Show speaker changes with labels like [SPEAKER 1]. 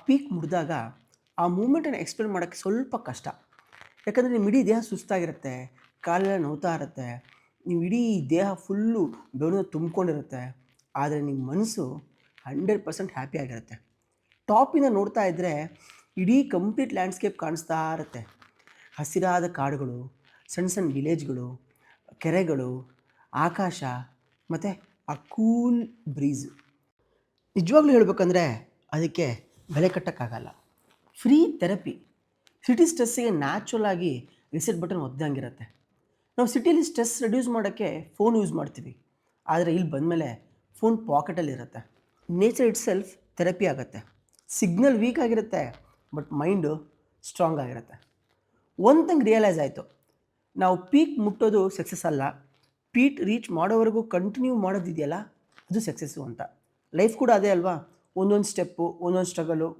[SPEAKER 1] Peak ಮುಟ್ಟಿದಾಗ ಆ ಮೂಮೆಂಟನ್ನು explain ಮಾಡೋಕ್ಕೆ ಸ್ವಲ್ಪ ಕಷ್ಟ. ಯಾಕಂದರೆ ನಿಮ್ಮ ಇಡೀ ದೇಹ ಸುಸ್ತಾಗಿರುತ್ತೆ, ಕಾಲೆಲ್ಲ ನೋವ್ತಾ ಇರುತ್ತೆ, ನೀವು ಇಡೀ ದೇಹ ಫುಲ್ಲು ಬೆವರಿಂದ ತುಂಬಿಕೊಂಡಿರುತ್ತೆ. ಆದರೆ ನಿಮ್ಮ ಮನಸ್ಸು 100% ಹ್ಯಾಪಿಯಾಗಿರುತ್ತೆ. ಟಾಪಿಂದ ನೋಡ್ತಾ ಇದ್ದರೆ ಇಡೀ ಕಂಪ್ಲೀಟ್ ಲ್ಯಾಂಡ್ಸ್ಕೇಪ್ ಕಾಣಿಸ್ತಾ ಇರುತ್ತೆ. ಹಸಿರಾದ ಕಾಡುಗಳು, ಸಣ್ಣ ಸಣ್ಣ ವಿಲೇಜ್ಗಳು, ಕೆರೆಗಳು, ಆಕಾಶ ಮತ್ತು ಆ ಕೂಲ್ ಬ್ರೀಝು. ನಿಜವಾಗ್ಲೂ ಹೇಳ್ಬೇಕಂದ್ರೆ ಅದಕ್ಕೆ ಬೆಲೆ ಕಟ್ಟೋಕ್ಕಾಗಲ್ಲ. Free therapy. ಸಿಟಿ ಸ್ಟ್ರೆಸ್ಸಿಗೆ ನ್ಯಾಚುರಲ್ ಆಗಿ ರಿಸೆಟ್ ಬಟನ್ ಒತ್ತಿದಂಗಿರುತ್ತೆ. ನಾವು ಸಿಟಿಲಿ ಸ್ಟ್ರೆಸ್ ರೆಡ್ಯೂಸ್ ಮಾಡೋಕ್ಕೆ ಫೋನ್ ಯೂಸ್ ಮಾಡ್ತೀವಿ. ಆದರೆ ಇಲ್ಲಿ ಬಂದಮೇಲೆ ಫೋನ್ ಪಾಕೆಟಲ್ಲಿರುತ್ತೆ. ನೇಚರ್ ಇಟ್ ಸೆಲ್ಫ್ ಥೆರಪಿ ಆಗುತ್ತೆ. ಸಿಗ್ನಲ್ ವೀಕ್ ಆಗಿರುತ್ತೆ, ಬಟ್ ಮೈಂಡು ಸ್ಟ್ರಾಂಗ್ ಆಗಿರುತ್ತೆ. ಒಂದು ಥಿಂಗ್ ರಿಯಲೈಸ್ ಆಯಿತು, ನಾವು ಪೀಕ್ ಮುಟ್ಟೋದು ಸಕ್ಸಸ್ ಅಲ್ಲ, ಪೀಕ್ ರೀಚ್ ಮಾಡೋವರೆಗೂ ಕಂಟಿನ್ಯೂ ಮಾಡೋದಿದೆಯಲ್ಲ ಅದು ಸಕ್ಸಸ್ಸು ಅಂತ. ಲೈಫ್ ಕೂಡ ಅದೇ ಅಲ್ವಾ, ಒಂದೊಂದು ಸ್ಟೆಪ್ಪು, ಒಂದೊಂದು ಸ್ಟ್ರಗಲು.